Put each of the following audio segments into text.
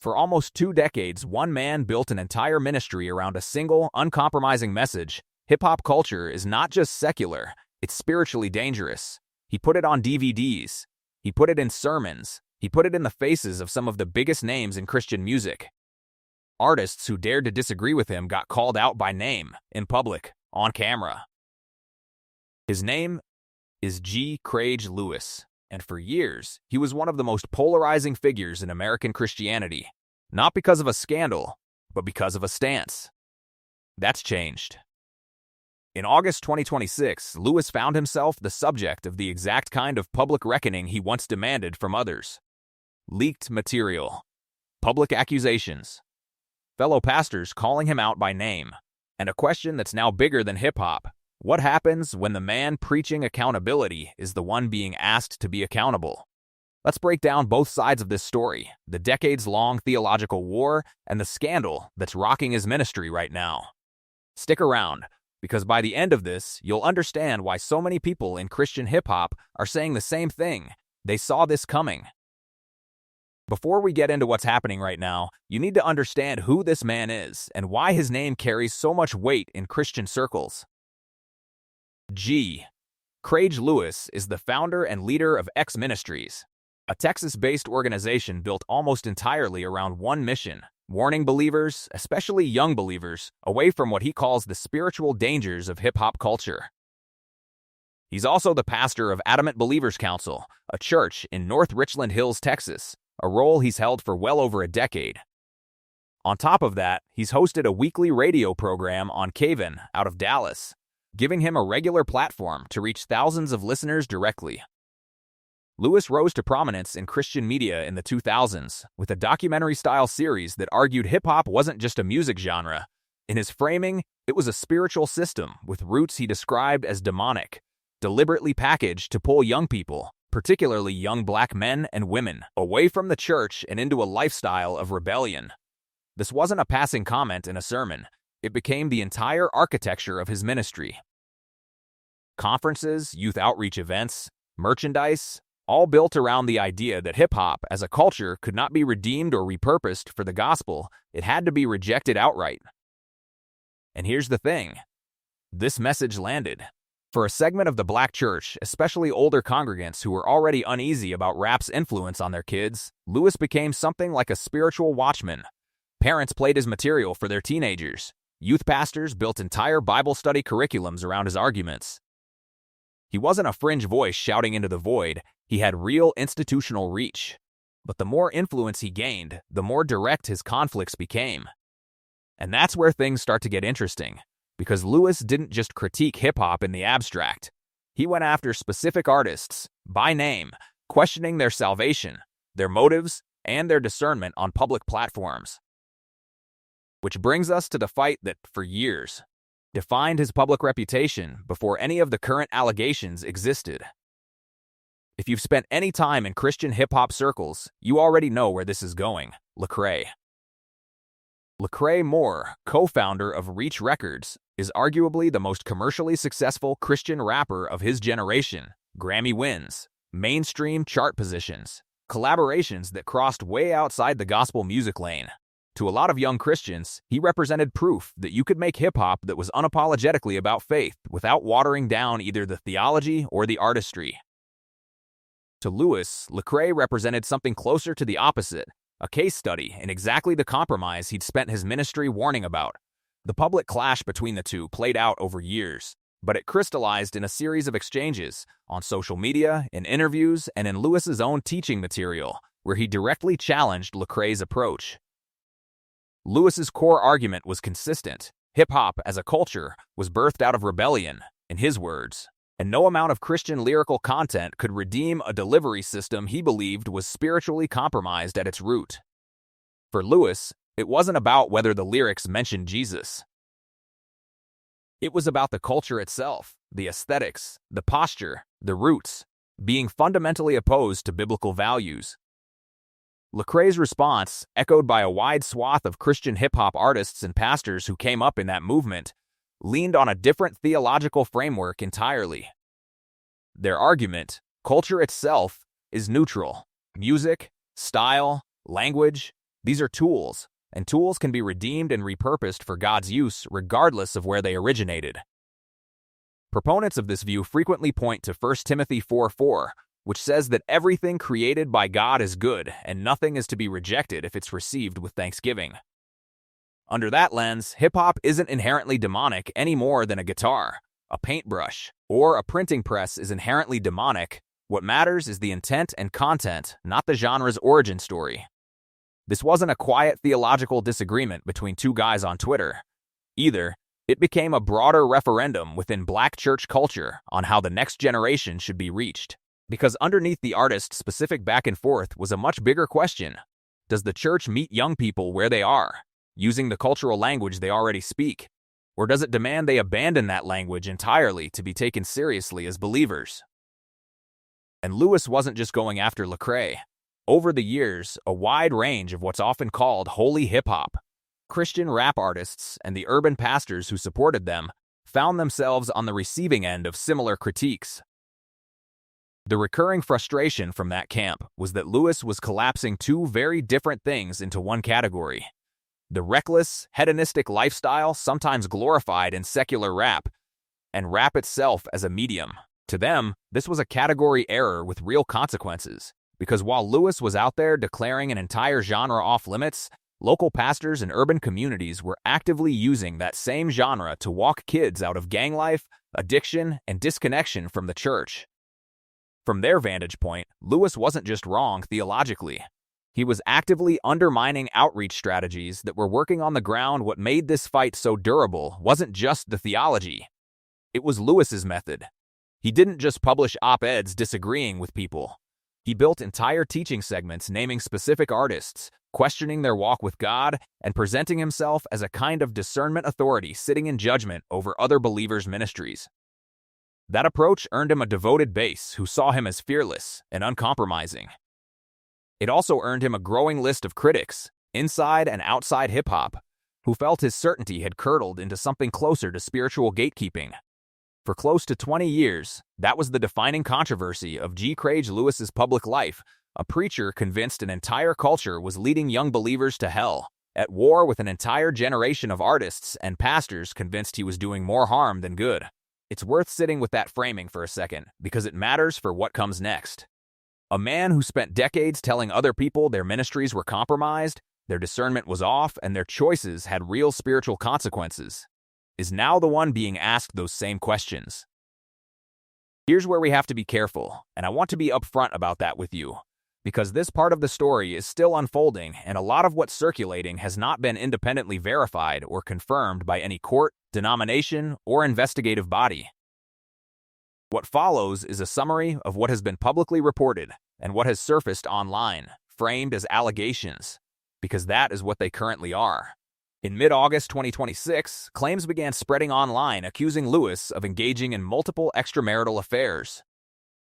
For almost 2 decades, one man built an entire ministry around a single, uncompromising message. Hip-hop culture is not just secular, it's spiritually dangerous. He put it on DVDs. He put it in sermons. He put it in the faces of some of the biggest names in Christian music. Artists who dared to disagree with him got called out by name, in public, on camera. His name is Craige Lewis, and for years, he was one of the most polarizing figures in American Christianity, not because of a scandal, but because of a stance. That's changed. In August 2026, Lewis found himself the subject of the exact kind of public reckoning he once demanded from others. Leaked material, public accusations, fellow pastors calling him out by name, and a question that's now bigger than hip-hop. What happens when the man preaching accountability is the one being asked to be accountable? Let's break down both sides of this story, the decades-long theological war and the scandal that's rocking his ministry right now. Stick around, because by the end of this, you'll understand why so many people in Christian hip-hop are saying the same thing. They saw this coming. Before we get into what's happening right now, you need to understand who this man is and why his name carries so much weight in Christian circles. Craige Lewis is the founder and leader of EX Ministries, a Texas-based organization built almost entirely around one mission: warning believers, especially young believers, away from what he calls the spiritual dangers of hip-hop culture. He's also the pastor of Adamant Believers Council, a church in North Richland Hills, Texas, a role he's held for well over a decade. On top of that, he's hosted a weekly radio program on KVN out of Dallas, giving him a regular platform to reach thousands of listeners directly. Lewis rose to prominence in Christian media in the 2000s with a documentary-style series that argued hip-hop wasn't just a music genre. In his framing, it was a spiritual system with roots he described as demonic, deliberately packaged to pull young people, particularly young black men and women, away from the church and into a lifestyle of rebellion. This wasn't a passing comment in a sermon. It became the entire architecture of his ministry. Conferences, youth outreach events, merchandise, all built around the idea that hip-hop as a culture could not be redeemed or repurposed for the gospel. It had to be rejected outright. And here's the thing. This message landed. For a segment of the black church, especially older congregants who were already uneasy about rap's influence on their kids, Lewis became something like a spiritual watchman. Parents played his material for their teenagers. Youth pastors built entire Bible study curriculums around his arguments. He wasn't a fringe voice shouting into the void. He had real institutional reach. But the more influence he gained, the more direct his conflicts became. And that's where things start to get interesting. Because Lewis didn't just critique hip-hop in the abstract. He went after specific artists, by name, questioning their salvation, their motives, and their discernment on public platforms. Which brings us to the fight that, for years, defined his public reputation before any of the current allegations existed. If you've spent any time in Christian hip-hop circles, you already know where this is going. Lecrae Moore, co-founder of Reach Records, is arguably the most commercially successful Christian rapper of his generation. Grammy wins, mainstream chart positions, collaborations that crossed way outside the gospel music lane. To a lot of young Christians, he represented proof that you could make hip-hop that was unapologetically about faith without watering down either the theology or the artistry. To Lewis, Lecrae represented something closer to the opposite, a case study in exactly the compromise he'd spent his ministry warning about. The public clash between the two played out over years, but it crystallized in a series of exchanges on social media, in interviews, and in Lewis's own teaching material, where he directly challenged Lecrae's approach. Lewis's core argument was consistent. Hip-hop as a culture was birthed out of rebellion, in his words, and no amount of Christian lyrical content could redeem a delivery system he believed was spiritually compromised at its root. For Lewis, it wasn't about whether the lyrics mentioned Jesus. It was about the culture itself, the aesthetics, the posture, the roots, being fundamentally opposed to biblical values. Lecrae's response, echoed by a wide swath of Christian hip-hop artists and pastors who came up in that movement, leaned on a different theological framework entirely. Their argument, culture itself, is neutral. Music, style, language, These are tools, and tools can be redeemed and repurposed for God's use regardless of where they originated. Proponents of this view frequently point to 1 Timothy 4:4, which says that everything created by God is good, and nothing is to be rejected if it's received with thanksgiving. Under that lens, hip-hop isn't inherently demonic any more than a guitar, a paintbrush, or a printing press is inherently demonic. What matters is the intent and content, not the genre's origin story. This wasn't a quiet theological disagreement between two guys on Twitter. Either, it became a broader referendum within Black church culture on how the next generation should be reached. Because underneath the artist-specific back and forth was a much bigger question. Does the church meet young people where they are, using the cultural language they already speak? Or does it demand they abandon that language entirely to be taken seriously as believers? And Lewis wasn't just going after Lecrae. Over the years, a wide range of what's often called holy hip-hop, Christian rap artists, and the urban pastors who supported them found themselves on the receiving end of similar critiques. The recurring frustration from that camp was that Lewis was collapsing two very different things into one category: the reckless, hedonistic lifestyle sometimes glorified in secular rap, and rap itself as a medium. To them, this was a category error with real consequences, because while Lewis was out there declaring an entire genre off limits, local pastors and urban communities were actively using that same genre to walk kids out of gang life, addiction, and disconnection from the church. From their vantage point, Lewis wasn't just wrong theologically. He was actively undermining outreach strategies that were working on the ground. What made this fight so durable wasn't just the theology. It was Lewis's method. He didn't just publish op-eds disagreeing with people. He built entire teaching segments naming specific artists, questioning their walk with God, and presenting himself as a kind of discernment authority sitting in judgment over other believers' ministries. That approach earned him a devoted base who saw him as fearless and uncompromising. It also earned him a growing list of critics, inside and outside hip-hop, who felt his certainty had curdled into something closer to spiritual gatekeeping. For close to 20 years, that was the defining controversy of Craige Lewis's public life, a preacher convinced an entire culture was leading young believers to hell, at war with an entire generation of artists and pastors convinced he was doing more harm than good. It's worth sitting with that framing for a second, because it matters for what comes next. A man who spent decades telling other people their ministries were compromised, their discernment was off, and their choices had real spiritual consequences, is now the one being asked those same questions. Here's where we have to be careful, and I want to be upfront about that with you, because this part of the story is still unfolding, and a lot of what's circulating has not been independently verified or confirmed by any court, denomination, or investigative body. What follows is a summary of what has been publicly reported and what has surfaced online, framed as allegations, because that is what they currently are. In mid-August 2026, claims began spreading online accusing Lewis of engaging in multiple extramarital affairs.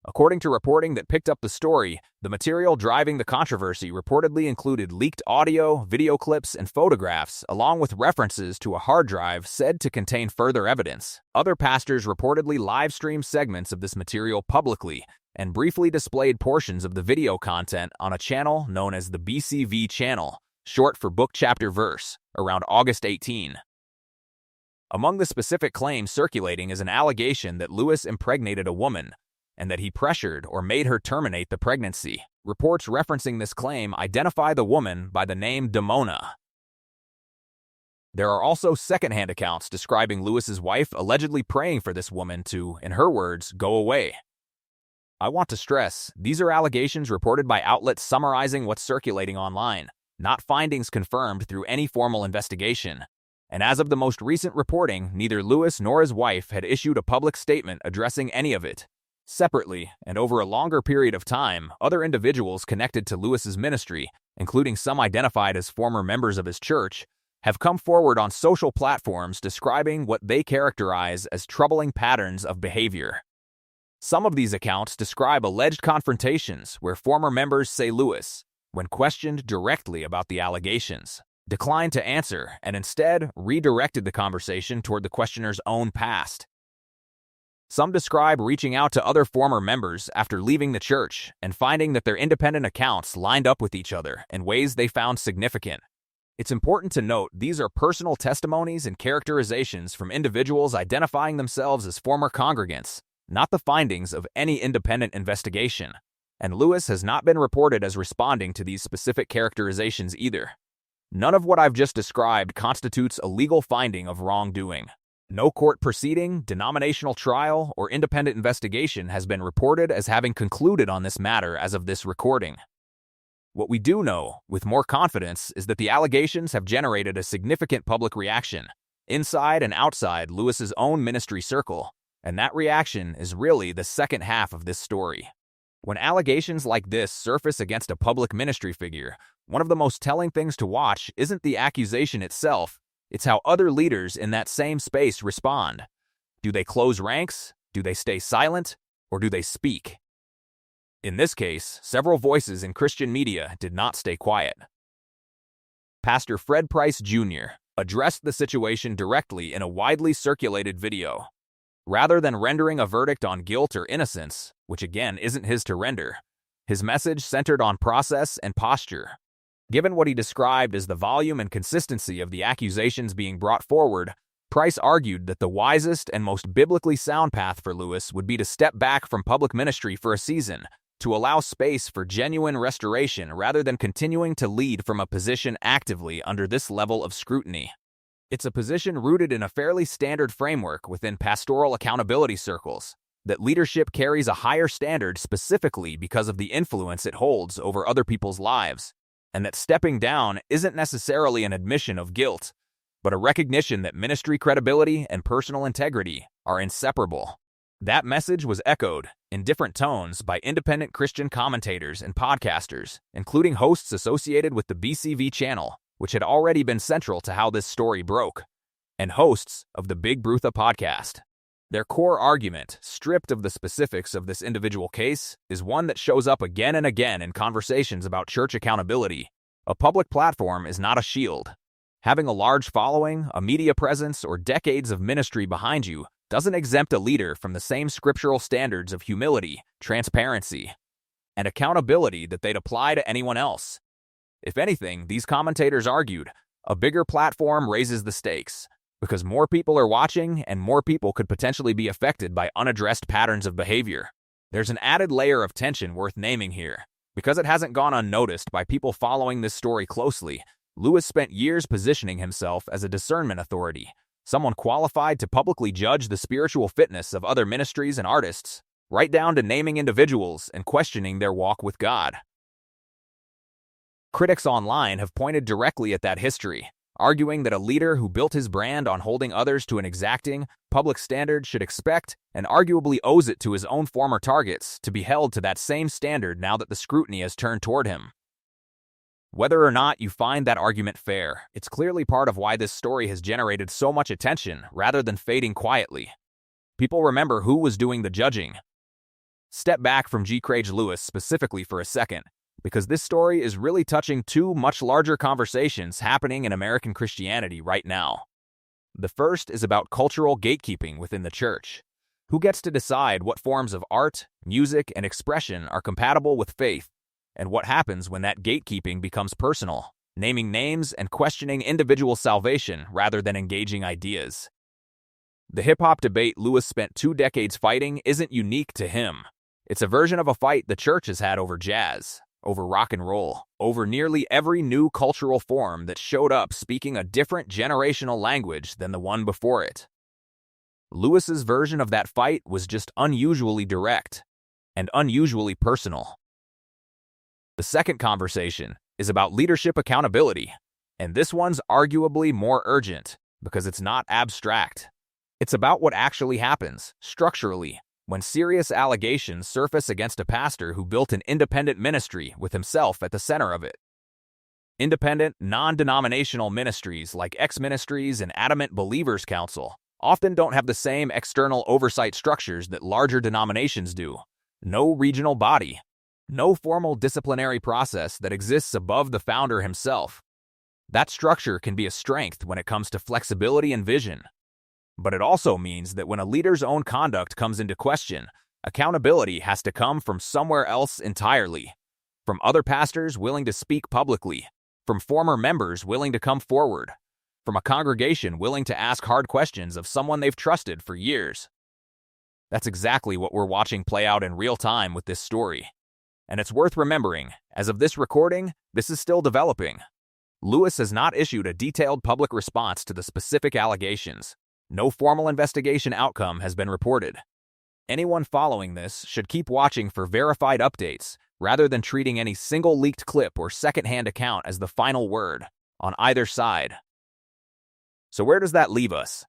According to reporting that picked up the story, the material driving the controversy reportedly included leaked audio, video clips, and photographs, along with references to a hard drive said to contain further evidence. Other pastors reportedly live-streamed segments of this material publicly and briefly displayed portions of the video content on a channel known as the BCV channel, short for Book Chapter Verse, around August 18. Among the specific claims circulating is an allegation that Lewis impregnated a woman, and that he pressured or made her terminate the pregnancy. Reports referencing this claim identify the woman by the name Damona. There are also secondhand accounts describing Lewis's wife allegedly praying for this woman to, in her words, go away. I want to stress, these are allegations reported by outlets summarizing what's circulating online, not findings confirmed through any formal investigation. And as of the most recent reporting, neither Lewis nor his wife had issued a public statement addressing any of it. Separately, and over a longer period of time, other individuals connected to Lewis's ministry, including some identified as former members of his church, have come forward on social platforms describing what they characterize as troubling patterns of behavior. Some of these accounts describe alleged confrontations where former members say Lewis, when questioned directly about the allegations, declined to answer and instead redirected the conversation toward the questioner's own past. Some describe reaching out to other former members after leaving the church and finding that their independent accounts lined up with each other in ways they found significant. It's important to note these are personal testimonies and characterizations from individuals identifying themselves as former congregants, not the findings of any independent investigation. And Lewis has not been reported as responding to these specific characterizations either. None of what I've just described constitutes a legal finding of wrongdoing. No court proceeding, denominational trial, or independent investigation has been reported as having concluded on this matter as of this recording. What we do know, with more confidence, is that the allegations have generated a significant public reaction, inside and outside Lewis's own ministry circle, and that reaction is really the second half of this story. When allegations like this surface against a public ministry figure, one of the most telling things to watch isn't the accusation itself, it's how other leaders in that same space respond. Do they close ranks? Do they stay silent? Or do they speak? In this case, several voices in Christian media did not stay quiet. Pastor Fred Price Jr. addressed the situation directly in a widely circulated video. Rather than rendering a verdict on guilt or innocence, which again isn't his to render, his message centered on process and posture. Given what he described as the volume and consistency of the accusations being brought forward, Price argued that the wisest and most biblically sound path for Lewis would be to step back from public ministry for a season, to allow space for genuine restoration rather than continuing to lead from a position actively under this level of scrutiny. It's a position rooted in a fairly standard framework within pastoral accountability circles, that leadership carries a higher standard specifically because of the influence it holds over other people's lives, and that stepping down isn't necessarily an admission of guilt, but a recognition that ministry credibility and personal integrity are inseparable. That message was echoed, in different tones, by independent Christian commentators and podcasters, including hosts associated with the BCV channel, which had already been central to how this story broke, and hosts of the Big Brutha podcast. Their core argument, stripped of the specifics of this individual case, is one that shows up again and again in conversations about church accountability. A public platform is not a shield. Having a large following, a media presence, or decades of ministry behind you doesn't exempt a leader from the same scriptural standards of humility, transparency, and accountability that they'd apply to anyone else. If anything, these commentators argued, a bigger platform raises the stakes, because more people are watching and more people could potentially be affected by unaddressed patterns of behavior. There's an added layer of tension worth naming here. Because it hasn't gone unnoticed by people following this story closely, Lewis spent years positioning himself as a discernment authority, someone qualified to publicly judge the spiritual fitness of other ministries and artists, right down to naming individuals and questioning their walk with God. Critics online have pointed directly at that history, arguing that a leader who built his brand on holding others to an exacting, public standard should expect, and arguably owes it to his own former targets, to be held to that same standard now that the scrutiny has turned toward him. Whether or not you find that argument fair, it's clearly part of why this story has generated so much attention rather than fading quietly. People remember who was doing the judging. Step back from Craige Lewis specifically for a second, because this story is really touching two much larger conversations happening in American Christianity right now. The first is about cultural gatekeeping within the church. Who gets to decide what forms of art, music, and expression are compatible with faith, and what happens when that gatekeeping becomes personal, naming names and questioning individual salvation rather than engaging ideas. The hip-hop debate Lewis spent 2 decades fighting isn't unique to him. It's a version of a fight the church has had over jazz, over rock and roll, over nearly every new cultural form that showed up speaking a different generational language than the one before it. Lewis's version of that fight was just unusually direct and unusually personal. The second conversation is about leadership accountability, and this one's arguably more urgent because it's not abstract. It's about what actually happens, structurally, when serious allegations surface against a pastor who built an independent ministry with himself at the center of it. Independent, non-denominational ministries like EX Ministries and Adamant Believers Council often don't have the same external oversight structures that larger denominations do. No regional body, no formal disciplinary process that exists above the founder himself. That structure can be a strength when it comes to flexibility and vision. But it also means that when a leader's own conduct comes into question, accountability has to come from somewhere else entirely. From other pastors willing to speak publicly, from former members willing to come forward, from a congregation willing to ask hard questions of someone they've trusted for years. That's exactly what we're watching play out in real time with this story. And it's worth remembering, as of this recording, this is still developing. Lewis has not issued a detailed public response to the specific allegations. No formal investigation outcome has been reported. Anyone following this should keep watching for verified updates, rather than treating any single leaked clip or secondhand account as the final word, on either side. So where does that leave us?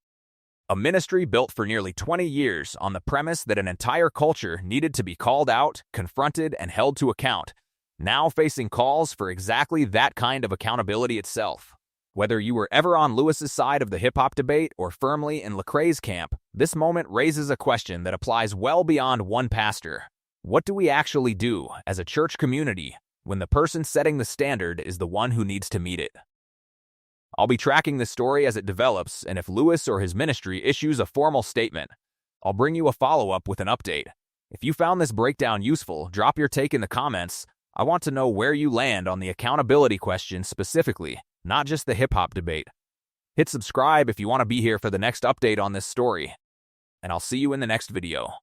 A ministry built for nearly 20 years on the premise that an entire culture needed to be called out, confronted, and held to account, now facing calls for exactly that kind of accountability itself. Whether you were ever on Lewis's side of the hip-hop debate or firmly in Lecrae's camp, this moment raises a question that applies well beyond one pastor. What do we actually do as a church community when the person setting the standard is the one who needs to meet it? I'll be tracking this story as it develops, and if Lewis or his ministry issues a formal statement, I'll bring you a follow-up with an update. If you found this breakdown useful, drop your take in the comments. I want to know where you land on the accountability question specifically, not just the hip-hop debate. Hit subscribe if you want to be here for the next update on this story, and I'll see you in the next video.